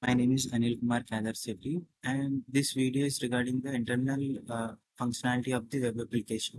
My name is Anil Kumar Kadar Sethi, and this video is regarding the internal functionality of the web application.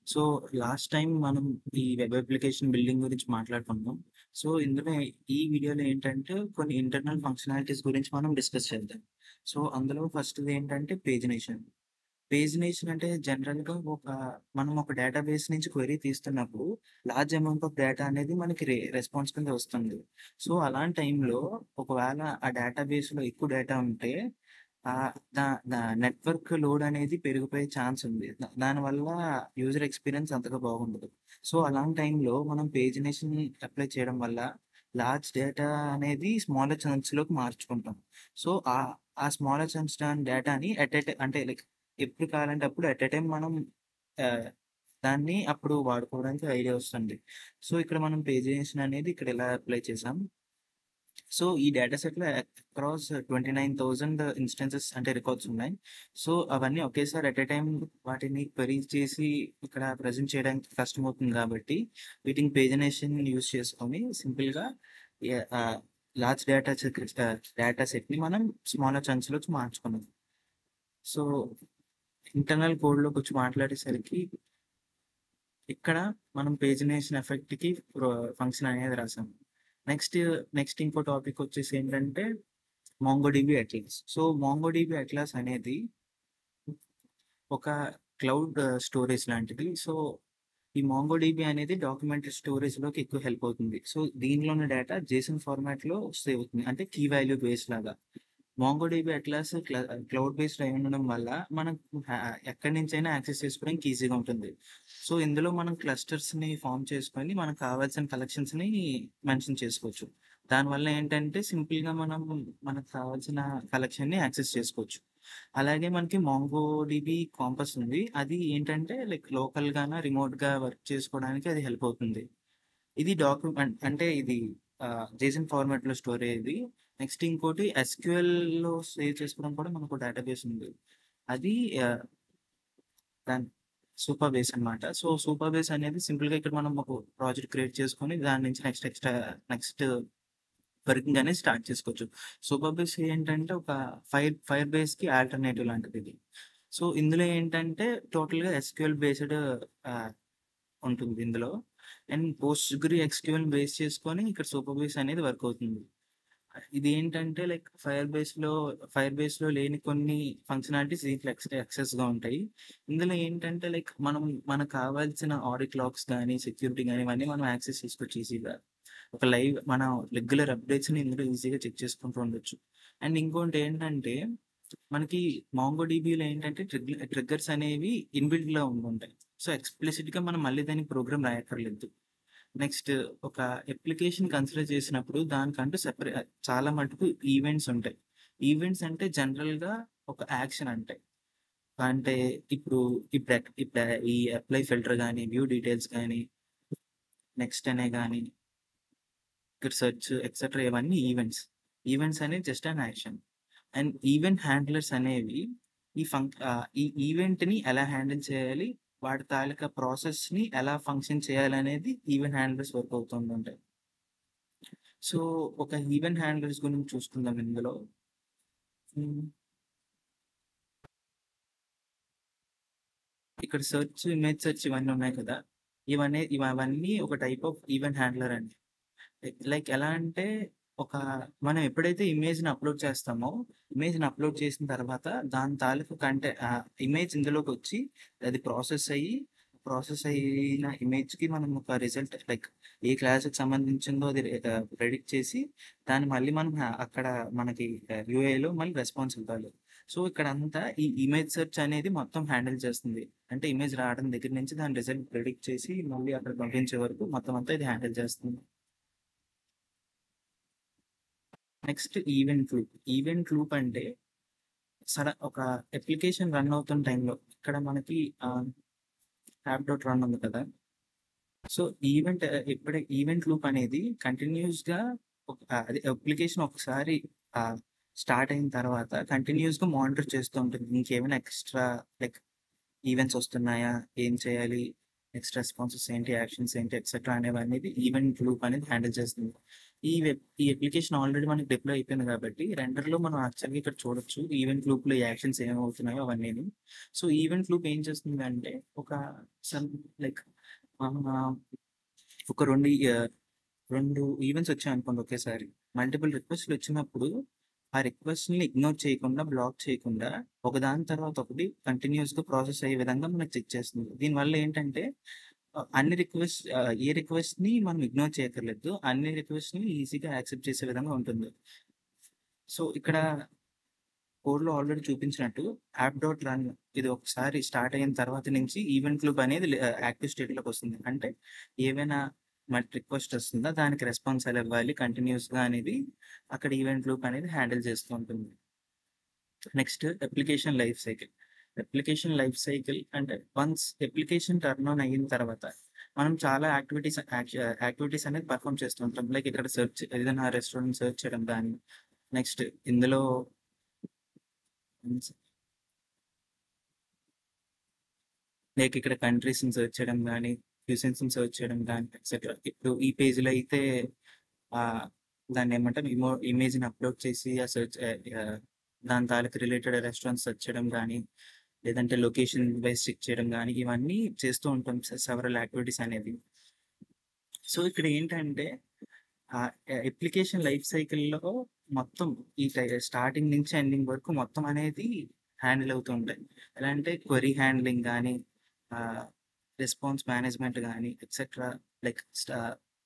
So last time మనం ఈ web application building గురించి మాట్లాడుకున్నాం. So ఇందులో ఈ వీడియోలో ఏంటంటే కొన్ని ఇంటర్నల్ ఫంక్షనాలిటీస్ గురించి మనం డిస్కస్ చేద్దాం. సో అందులో ఫస్ట్ ఏంటంటే పేజినేషన్. పేజినేషన్ అంటే జనరల్‌గా మనం ఒక డేటాబేస్ నుంచి క్వెరీ తీస్తున్నప్పుడు లార్జ్ అమౌంట్ ఆఫ్ డేటా అనేది మనకి రెస్పాన్స్ కింద వస్తుంది. సో అలాంటి టైంలో ఒకవేళ ఆ డేటాబేస్‌లో ఎక్కువ డేటా ఉంటే దా దా నెట్వర్క్ లోడ్ అనేది పెరిగిపోయే ఛాన్స్ ఉంది. దానివల్ల యూజర్ ఎక్స్‌పీరియన్స్ అంతగా బాగుండదు. సో అలాంటి టైంలో మనం పేజినేషన్ అప్లై చేయడం వల్ల లార్జ్ డేటా అనేది స్మాలర్ చంక్స్‌లోకి మార్చుకుంటాం. సో ఆ స్మాలర్ చంక్స్ డేటాని ఎట్ ఎ అంటే లైక్ ఎప్పుడు కావాలంటే అప్పుడు ఎట్ ఎ టైమ్ మనం ఆహ్, దాన్ని అప్పుడు వాడుకోవడానికి ఐడియా వస్తుంది. సో, ఇక్కడ మనం పేజినేషన్ అనేది ఇక్కడ ఇలా అప్లై చేసాం. సో, ఈ డేటా సెట్‌లో అక్రాస్ 29,000 ఇన్‌స్టాన్సెస్ అంటే రికార్డ్స్ ఉన్నాయి. సో, అవన్నీ ఒకేసారి ఎట్ ఎ టైమ్ వాటిని క్వెరీ చేసి ఇక్కడ ప్రెజెంట్ చేయడానికి కష్టమవుతుంది కాబట్టి, వీటిని పేజినేషన్ యూజ్ చేసుకొని సింపుల్‌గా ఎ ఆహ్, లార్జ్ డేటా సెట్‌ని మనం స్మాలర్ చంక్స్‌లోకి మార్చుకున్నాం. సో, ఇంటర్నల్ కోడ్‌లోకొచ్చి మాట్లాడేసరికి ఇక్కడ మనం పేజినేషన్ ఎఫెక్ట్‌కి ఫంక్షన్ అనేది రాసాం. నెక్స్ట్, నెక్స్ట్ ఇంకో టాపిక్ వచ్చేసి ఏంటంటే MongoDB atlas. So, MongoDB atlas అనేది ఒక క్లౌడ్ స్టోరేజ్ లాంటిది. సో, ఈ మొంగోడిబి అనేది డాక్యుమెంటరీ స్టోరేజ్‌లోకి ఎక్కువ హెల్ప్ అవుతుంది. సో, దీనిలో ఉన్న డేటా జేసన్ ఫార్మాట్‌లో సేవ్ అవుతుంది. అంటే కీ వాల్యూ బేస్ లాగా. మొంగోడిబి అట్లాస్ క్లౌడ్ బేస్డ్ అయి ఉండడం వల్ల మనకు ఎక్కడి నుంచైనా యాక్సెస్ చేసుకోవడానికి ఈజీగా ఉంటుంది. సో, ఇందులో మనం క్లస్టర్స్‌ని ఫార్మ్ చేసుకొని మనకు కావాల్సిన కలెక్షన్స్‌ని మెన్షన్ చేసుకోవచ్చు. దానివల్ల ఏంటంటే సింపుల్‌గా మనం మనకు కావాల్సిన కలెక్షన్‌ని యాక్సెస్ చేసుకోవచ్చు. అలాగే మనకి మొంగోడిబి కాంపస్ ఉంది. అది ఏంటంటే లైక్ లోకల్‌గాన, రిమోట్‌గా వర్క్ చేసుకోవడానికి అది హెల్ప్ అవుతుంది. ఇది అంటే ఇది జేసన్ ఫార్మాట్‌లో స్టోర్ అయ్యేది. నెక్స్ట్ ఇంకోటి ఎస్‌క్యూఎల్‌లో సేవ్ చేసుకోవడం కూడా మనకు డేటాబేస్ ఉంది. అది ఆహ్, దాని సూపర్ బేస్ అన్నమాట. సో, సూపర్ బేస్ అనేది సింపుల్‌గా ఇక్కడ మనం ఒక ప్రాజెక్ట్ క్రియేట్ చేసుకొని దాని నుంచి నెక్స్ట్ వర్కింగ్ అనేది స్టార్ట్ చేసుకోవచ్చు. సూపర్ బేస్ ఏంటంటే ఒక ఫైర్ బేస్‌కి ఆల్టర్‌నేటివ్ లాంటిదిది. సో, ఇందులో ఏంటంటే టోటల్‌గా ఎస్‌క్యూఎల్ బేస్డ్ ఆహ్, ఉంటుంది ఇందులో. అండ్ పోస్ట్‌గ్రీ ఎక్స్‌క్యూఎల్ బేస్ చేసుకొని ఇక్కడ సూపర్ బేస్ అనేది వర్క్ అవుతుంది. ఇదేంటంటే లైక్ ఫైర్ బేస్‌లో లేని కొన్ని ఫంక్షనాలిటీస్ దీంట్లో ఎక్సెస్‌గా ఉంటాయి. ఇందులో ఏంటంటే లైక్ మనకు కావాల్సిన ఆడిట్ లాగ్స్ గాని, సెక్యూరిటీ గాని ఇవన్నీ మనం యాక్సెస్ చేసుకోవచ్చు ఈజీగా. మనం రెగ్యులర్ అప్డేట్స్‌ని ఇందులో ఈజీగా చెక్ చేసుకుంటూ ఉండొచ్చు. అండ్ ఇంకోటి ఏంటంటే మనకి మొంగోడిబిలో ఏంటంటే ట్రిగ్గర్స్ అనేవి ఇన్‌బిల్ట్‌లో ఉండుంటాయి. సో, ఎక్స్‌ప్లిసిట్‌గా మనం మళ్ళీ దానికి ప్రోగ్రామ్ రాయక్కర్లేదు. నెక్స్ట్ ఒక అప్లికేషన్ కన్సిడర్ చేసినప్పుడు దానికంటూ చాలా మటుకు ఈవెంట్స్ ఉంటాయి. ఈవెంట్స్ అంటే జనరల్‌గా ఒక యాక్షన్ అంటే. అంటే ఇప్పుడు ఇప్పుడు ఈ అప్లై ఫిల్టర్ గాని, వ్యూ డీటెయిల్స్ గాని, నెక్స్ట్ అనే గాని, ఇక్కడ సెర్చ్ ఎక్సెట్రా ఇవన్నీ ఈవెంట్స్. ఈవెంట్స్ అనేది just an action. And event handlers అనేవి ఈ ఈవెంట్‌ని ఎలా హ్యాండిల్ చేయాలి? వాటి తాలూకా ప్రాసెస్‌ని ఎలా ఫంక్షన్ చేయాలనేది ఈవెంట్ హ్యాండ్లర్స్ వర్క్ అవుతుండుంటాయి. సో, ఒక ఈవెంట్ హ్యాండ్లర్స్ గురించి చూసుకుందాం ఇందులో. హ్మ్. ఇక్కడ ఇమేజ్ సెర్చ్ ఇవన్నీ ఉన్నాయి కదా! అవన్నీ ఒక టైప్ ఆఫ్ ఈవెంట్ హ్యాండ్లర్ అండి. లైక్ ఎలా అంటే, ఒక మనం ఎప్పుడైతే ఇమేజ్‌ని అప్‌లోడ్ చేస్తామో, ఇమేజ్‌ని అప్‌లోడ్ చేసిన తర్వాత దాని తాలూకు ఇమేజ్ ఇందులోకొచ్చి అది ప్రాసెస్ అయిన ఇమేజ్‌కి మనం ఒక రిజల్ట్ లైక్ ఏ క్లాస్‌కి సంబంధించిందో అది ప్రెడిక్ట్ చేసి దాన్ని మళ్ళీ మనం అక్కడ మనకి యూఐలో మళ్ళీ రెస్పాన్స్ ఇవ్వాలి. సో, ఇక్కడంతా ఈ ఇమేజ్ సెర్చ్ అనేది మొత్తం హ్యాండిల్ చేస్తుంది. అంటే ఇమేజ్ రావడం దగ్గర నుంచి దాని రిజల్ట్ ప్రెడిక్ట్ చేసి మళ్ళీ అక్కడికి పంపించే వరకు మొత్తం అంతా ఇది హ్యాండిల్ చేస్తుంది. Next event loop. Event loop అంటే ఒక అప్లికేషన్ రన్ అవుతున్న టైంలో ఇక్కడ మనకి యాప్ డాట్ రన్ ఉంది కదా! సో, ఈవెంట్ లూప్ అనేది కంటిన్యూయస్‌గా అది అప్లికేషన్ ఒకసారి ఆహ్, స్టార్ట్ అయిన తర్వాత కంటిన్యూయస్‌గా మానిటర్ చేస్తూ ఉంటుంది. ఇంకేమైనా ఎక్స్‌ట్రా లైక్ ఈవెంట్స్ వస్తున్నాయా? ఏం చేయాలి? నెక్స్ట్ రెస్పాన్సెస్ ఏంటి? యాక్షన్స్ ఏంటి? ఎక్సెట్రా అనేవనేది ఈవెంట్ లూప్ అనేది హ్యాండిల్ చేస్తుంది. ఈ అప్లికేషన్ ఆల్రెడీ మనకి డిప్లాయ్ అయిపోయింది కాబట్టి రెండర్‌లో మనం యాక్చువల్‌గా ఇక్కడ చూడొచ్చు. ఈవెంట్ లూప్‌లో ఈ యాక్షన్స్ ఏమవుతున్నాయో అవన్నీని. సో, ఈవెంట్ లూప్ ఏం చేస్తుందంటే ఒక సమ్ లైక్ ఆహ్, ఒక 2 ఈవెంట్స్ వచ్చాయనుకోండి ఒకేసారి. మల్టిపుల్ రిక్వెస్ట్‌లు వచ్చినప్పుడు ఆ రిక్వెస్ట్‌ని ఇగ్నోర్ చేయకుండా, బ్లాక్ చేయకుండా ఒకదాని తర్వాత ఒకటి కంటిన్యూయస్‌గా ప్రాసెస్ అయ్యే విధంగా మనకు చెక్ చేస్తుంది. దీనివల్ల ఏంటంటే ఏ రిక్వెస్ట్‌ని మనం ఇగ్నోర్ చేయక్కర్లేదు. అన్ని రిక్వెస్ట్‌ని ఈజీగా యాక్సెప్ట్ చేసే విధంగా ఉంటుంది. సో, ఇక్కడ కోడ్‌లో ఆల్రెడీ చూపించినట్టు యాప్ డాట్ రన్ ఇది ఒకసారి స్టార్ట్ అయిన తర్వాత నుంచి ఈవెంట్ లూప్ అనేది యాక్టివ్ స్టేట్‌లోకొస్తుంది. అంటే ఏవైనా మనకి రిక్వెస్ట్ వస్తుందా? దానికి రెస్పాన్స్ ఎలా ఇవ్వాలి కంటిన్యూయస్‌గా అనేది అక్కడ ఈవెంట్ లూప్ అనేది హ్యాండిల్ చేస్తూ ఉంటుంది. Next application life cycle. Application life cycle అంటే వన్స్ అప్లికేషన్ టర్న్ ఆన్ అయిన తర్వాత మనం చాలా యాక్టివిటీస్ అనేది పర్ఫార్మ్ చేస్తూ ఉంటాం. లైక్ ఇక్కడ ఏదైనా రెస్టారెంట్ సెర్చ్ చేయడం గానీ, నెక్స్ట్ ఇందులో లైక్ ఇక్కడ కంట్రీస్‌ని సెర్చ్ చేయడం గానీ, క్యూసిన్స్‌ని సెర్చ్ చేయడం గానీ ఎక్సెట్రా. ఇప్పుడు ఈ పేజ్‌లో అయితే ఆహ్, దాన్నేమంటారు ఇమేజ్‌ని అప్‌లోడ్ చేసి ఆ దాని తాలూకు రిలేటెడ్ రెస్టారెంట్స్ సెర్చ్ చేయడం గానీ, లేదంటే లొకేషన్ వైస్ చెక్ చేయడం గానీ, ఇవన్నీ చేస్తూ ఉంటాం సెవరల్ యాక్టివిటీస్ అనేవి. సో, ఇక్కడ ఏంటంటే అప్లికేషన్ లైఫ్ సైకిల్‌లో మొత్తం ఈ స్టార్టింగ్ నుంచి ఎండింగ్ వరకు మొత్తం అనేది హ్యాండిల్ అవుతూ ఉంటాయి. ఎలా అంటే క్వెరీ హ్యాండ్లింగ్ గానీ, ఆహ్, రెస్పాన్స్ మేనేజ్‌మెంట్ గానీ ఎక్సెట్రా లైక్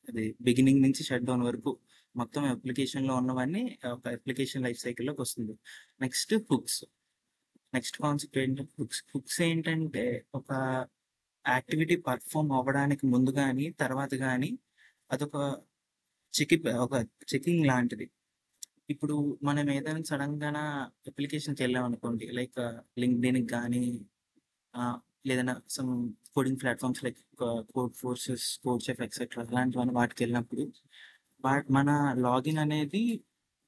అది బిగినింగ్ నుంచి షట్ డౌన్ వరకు మొత్తం అప్లికేషన్‌లో ఉన్నవన్నీ ఒక అప్లికేషన్ లైఫ్ సైకిల్‌లోకొస్తుంది. Next hooks. నెక్స్ట్ కాన్సెప్ట్ ఏంటంటే హుక్స్. హుక్స్ ఏంటంటే ఒక యాక్టివిటీ పెర్ఫార్మ్ అవ్వడానికి ముందు గాని, తర్వాత గాని అదొక ఒక చెకింగ్ లాంటిది. ఇప్పుడు మనం ఏదైనా సడెన్‌గాన అప్లికేషన్‌కెళ్ళామనుకోండి. లైక్ లింక్డ్ఇన్‌కి గానీ ఆహ్, లేదన్నా some coding platforms like Codeforces, CodeChef etcetera అలాంటివన్నీ వాటికెళ్ళినప్పుడు మన లాగిన్ అనేది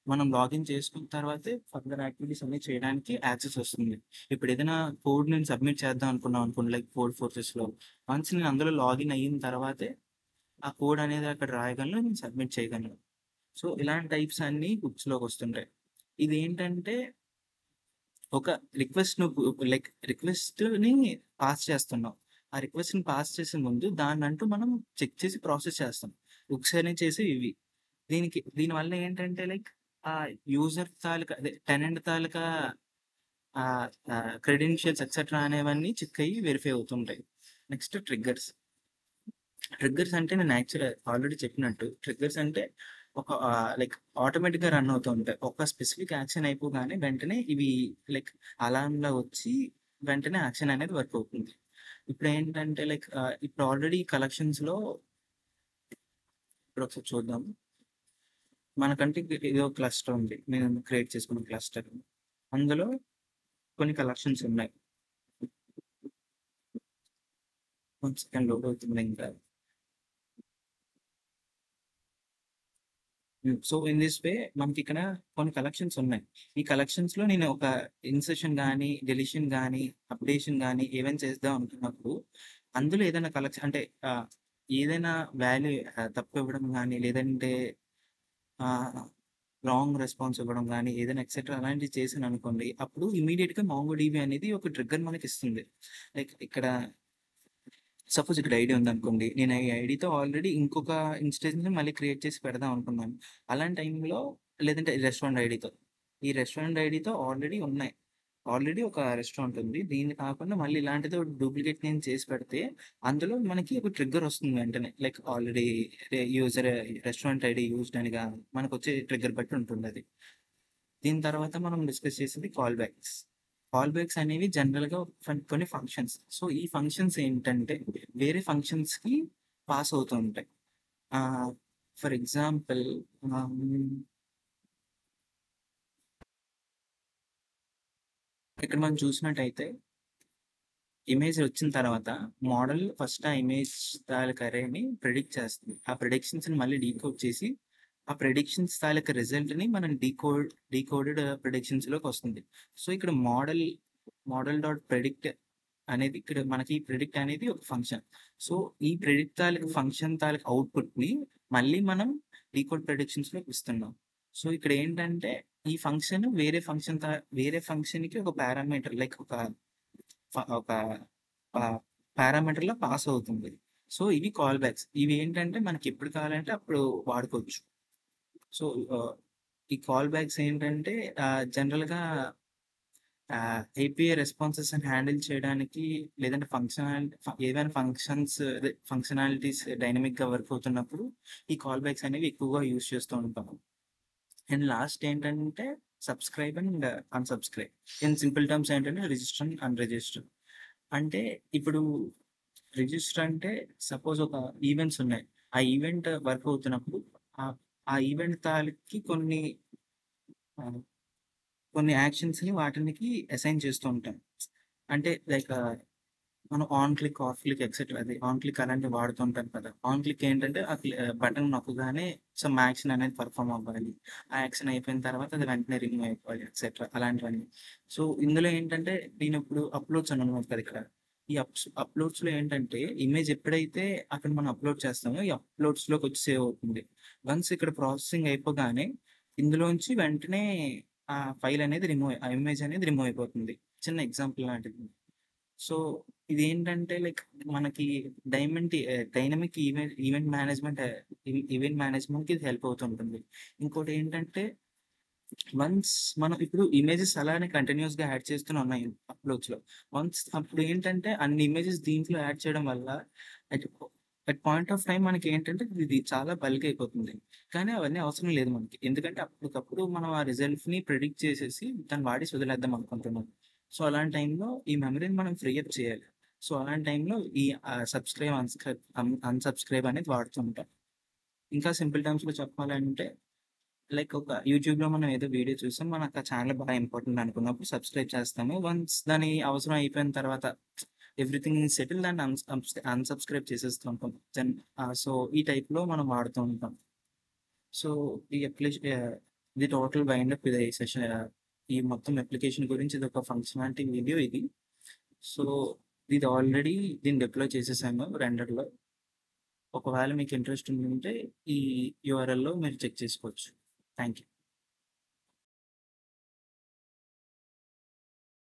మనం లాగిన్ చేసుకున్న తర్వాతే ఫర్దర్ యాక్టివిటీస్ అన్నీ చేయడానికి యాక్సెస్ వస్తుంది. ఇప్పుడు ఏదైనా కోడ్ నేను సబ్మిట్ చేద్దాం అనుకున్నాం అనుకోండి లైక్ కోడ్ ఫోర్సెస్‌లో. వన్స్ నేను అందులో లాగిన్ అయిన తర్వాతే ఆ కోడ్ అనేది అక్కడ రాయగలను. నేను సబ్మిట్ చేయగలను. సో, ఇలాంటి టైప్స్ అన్నీ హుక్స్‌లోకొస్తుంటాయి. ఇదేంటంటే ఒక రిక్వెస్ట్ నువ్వు లైక్ రిక్వెస్ట్‌ని పాస్ చేస్తున్నావు. ఆ రిక్వెస్ట్‌ని పాస్ చేసే ముందు దాన్నంటూ మనం చెక్ చేసి ప్రాసెస్ చేస్తాం. హుక్స్ అనేవి చేసేవి ఇవి. దీనివల్ల ఏంటంటే లైక్ యూజర్ తాలూకా అదే టెనెంట్ తాలూకా క్రెడెన్షియల్స్ ఎక్సెట్రా అనేవన్నీ చెక్ అయ్యి వెరిఫై అవుతుంటాయి. Next triggers. ట్రిగ్గర్స్ అంటే నేను ఆల్రెడీ చెప్పినట్టు ట్రిగ్గర్స్ అంటే ఒక లైక్ ఆటోమేటిక్‌గా రన్ అవుతూ ఉంటాయి. ఒక స్పెసిఫిక్ యాక్షన్ అయిపోగానే వెంటనే ఇవి లైక్ అలార్మ్‌లా వచ్చి వెంటనే యాక్షన్ అనేది వర్క్ అవుతుంది. ఇప్పుడేంటంటే లైక్ ఇప్పుడు ఆల్రెడీ కలెక్షన్స్‌లో ఇప్పుడొకసారి చూద్దాం. మనకంటే ఏదో క్లస్టర్ ఉంది. నేను క్రియేట్ చేసుకున్న క్లస్టర్. అందులో కొన్ని కలెక్షన్స్ ఉన్నాయి. వన్ సెకండ్ లోడ్ అవుతుంది ఇంకా. సో, ఇన్ దిస్ వే మనకిక్కడ కొన్ని కలెక్షన్స్ ఉన్నాయి. ఈ కలెక్షన్స్‌లో నేను ఒక ఇన్సర్షన్ గాని, డెలీషన్ గాని, అప్డేషన్ గాని ఏవైనా చేద్దాం అనుకున్నప్పుడు, అందులో ఏదైనా అంటే ఆహ్, ఏదైనా వాల్యూ తప్పు ఇవ్వడం గాని, లేదంటే ఆహ్, రాంగ్ రెస్పాన్స్ ఇవ్వడం గాని, ఏదైనా ఎక్సెట్రా అలాంటివి చేశాననుకోండి, అప్పుడు ఇమ్మీడియేట్‌గా మాంగోడీబీ అనేది ఒక ట్రిగ్గర్ మనకిస్తుంది. లైక్ ఇక్కడ సపోజ్ ఇక్కడ ఐడీ ఉందనుకోండి. నేను ఈ ఐడీతో ఆల్రెడీ ఇంకొక ఇన్‌స్టెన్స్‌ని మళ్ళీ క్రియేట్ చేసి పెడదాం అనుకున్నాను. అలాంటి టైంలో లేదంటే రెస్టారెంట్ ఐడీతో. ఈ రెస్టారెంట్ ఐడీతో ఆల్రెడీ ఉన్నాయి. ఆల్రెడీ ఒక రెస్టారెంట్ ఉంది. దీన్ని కాకుండా మళ్ళీ ఇలాంటిది ఒకటి డూప్లికేట్ నేను చేసి పెడితే, అందులో మనకి ఒక ట్రిగ్గర్ వస్తుంది వెంటనే. Like already user restaurant ID used అనిగా మనకొచ్చే ట్రిగ్గర్ బట్టి ఉంటుందది. దీని తర్వాత మనం డిస్కస్ చేసేది కాల్ బ్యాక్స్. కాల్ బ్యాక్స్ అనేవి జనరల్‌గా కొన్ని ఫంక్షన్స్. సో, ఈ ఫంక్షన్స్ ఏంటంటే వేరే ఫంక్షన్స్‌కి పాస్ అవుతూ ఉంటాయి. ఆహ్, ఫర్ ఎగ్జాంపుల్ ఆహ్, ఇక్కడ మనం చూసినట్టయితే ఇమేజ్ వచ్చిన తర్వాత మోడల్ ఫస్ట్ ఆ ఇమేజ్ తాలూకా అరేని ప్రిడిక్ట్ చేస్తుంది. ఆ ప్రిడిక్షన్స్‌ని మళ్ళీ డీకోడ్ చేసి, ఆ ప్రిడిక్షన్స్ తాలూకా రిజల్ట్‌ని మనం డీకోడెడ్ ప్రిడిక్షన్స్‌లోకొస్తుంది. సో, ఇక్కడ మోడల్ డాట్ ప్రిడిక్ట్ అనేది ఇక్కడ మనకి ప్రిడిక్ట్ అనేది ఒక ఫంక్షన్. సో, ఈ ప్రిడిక్ట్ తాలూకు ఫంక్షన్ తాలూకు అవుట్‌పుట్‌ని మళ్ళీ మనం డీకోడ్ ప్రిడిక్షన్స్‌లో ఇస్తున్నాం. సో, ఇక్కడ ఏంటంటే ఈ ఫంక్షన్ వేరే ఫంక్షన్‌కి ఒక పారామీటర్ లైక్ ఒక పారామీటర్‌లో పాస్ అవుతుంది. సో, ఇవి కాల్ బ్యాక్స్. ఇవి ఏంటంటే మనకి ఎప్పుడు కావాలంటే అప్పుడు వాడుకోవచ్చు. సో, ఈ కాల్ బ్యాక్స్ ఏంటంటే జనరల్‌గా ఏపీఐ రెస్పాన్సెస్‌ని హ్యాండిల్ చేయడానికి లేదంటే ఏవైనా ఫంక్షనాలిటీస్ డైనమిక్‌గా వర్క్ అవుతున్నప్పుడు ఈ కాల్ బ్యాక్స్ అనేవి ఎక్కువగా యూజ్ చేస్తూ ఉంటాం. అండ్ లాస్ట్ ఏంటంటే subscribe and unsubscribe. In simple terms ఏంటంటే రిజిస్టర్ అండ్ అన్‌రిజిస్టర్. అంటే ఇప్పుడు రిజిస్టర్ అంటే సపోజ్ ఒక ఈవెంట్స్ ఉన్నాయి. ఆ ఈవెంట్ వర్క్ అవుతున్నప్పుడు ఆహ్, ఆ ఈవెంట్ తాలూకి ఆహ్, కొన్ని యాక్షన్స్‌ని వాటినికి అసైన్ చేస్తూ ఉంటాం. అంటే లైక్ మనం on click, of click etcetera అది ఆన్ క్లిక్ అలాంటివి వాడుతూ ఉంటాం కదా! ఆన్ క్లిక్ ఏంటంటే బటన్ నొక్కగానే సమ్ యాక్షన్ అనేది పెర్ఫార్మ్ అవ్వాలి. ఆ యాక్షన్ అయిపోయిన తర్వాత అది వెంటనే రిమూవ్ అయిపోవాలి ఎక్సెట్రా అలాంటివన్నీ. సో, ఇందులో ఏంటంటే నేనిప్పుడు అప్‌లోడ్స్ అని ఉన్నది కదా! ఇక్కడ. ఈ అప్‌లోడ్స్‌లో ఏంటంటే ఇమేజ్ ఎప్పుడైతే అక్కడ మనం అప్‌లోడ్ చేస్తామో ఈ అప్‌లోడ్స్‌లోకొచ్చి సేవ్ అవుతుంది. వన్స్ ఇక్కడ ప్రాసెసింగ్ అయిపోగానే ఇందులోంచి వెంటనే ఆ ఫైల్ అనేది ఆ ఇమేజ్ అనేది రిమూవ్ అయిపోతుంది. చిన్న ఎగ్జాంపుల్ లాంటిది. సో, ఇదేంటంటే లైక్ మనకి డైనమిక్ ఈవెంట్ మేనేజ్‌మెంట్ ఈవెంట్ మేనేజ్‌మెంట్‌కి ఇది హెల్ప్ అవుతుంటుంది. ఇంకోటేంటంటే వన్స్ మనం ఇప్పుడు ఇమేజెస్ అలానే కంటిన్యూయస్‌గా యాడ్ చేస్తూనే ఉన్నాయి అప్‌లోడ్స్‌లో. వన్స్ అప్పుడేంటంటే అన్ని ఇమేజెస్ దీంట్లో యాడ్ చేయడం వల్ల at at point of time మనకేంటంటే ఇది చాలా బల్క్ అయిపోతుంది. కానీ అవన్నీ అవసరం లేదు మనకి. ఎందుకంటే అప్పటికప్పుడు మనం ఆ రిజల్ట్స్‌ని ప్రిడిక్ట్ చేసేసి దాన్ని వాడేసి వదిలేద్దాం అనుకుంటున్నాం. సో, అలాంటి టైంలో ఈ మెమరీని మనం ఫ్రీ అప్ చేయాలి. సో, అలాంటి టైంలో ఈ అన్‌సబ్‌స్క్రైబ్ అనేది వాడుతూ ఉంటాం. ఇంకా సింపుల్ టర్మ్స్‌లో చెప్పాలంటే లైక్ ఒక యూట్యూబ్‌లో మనం ఏదో వీడియో చూసాం. మనకు ఆ ఛానెల్ బాగా ఇంపార్టెంట్ అనుకున్నప్పుడు సబ్స్క్రైబ్ చేస్తాము. వన్స్ దాని అవసరం అయిపోయిన తర్వాత ఎవ్రీథింగ్ ఈజ్ సెటిల్ దాన్ని అన్‌సబ్స్క్రైబ్ చేసేస్తూ ఉంటాం. సో, ఈ టైప్‌లో మనం వాడుతూ ఉంటాం. సో, ఇది టోటల్ వైండ్ అప్ ఇది ఈ మొత్తం అప్లికేషన్ గురించి ఇదొక ఫంక్షనాలిటీ వీడియో ఇది. సో, ఇది ఆల్రెడీ దీన్ని డిప్లాయ్ చేసేసాము రెండర్‌లో. ఒకవేళ మీకు ఇంట్రెస్ట్ ఉండుంటే ఈ యూఆర్ఎల్‌లో మీరు చెక్ చేసుకోవచ్చు. Thank you.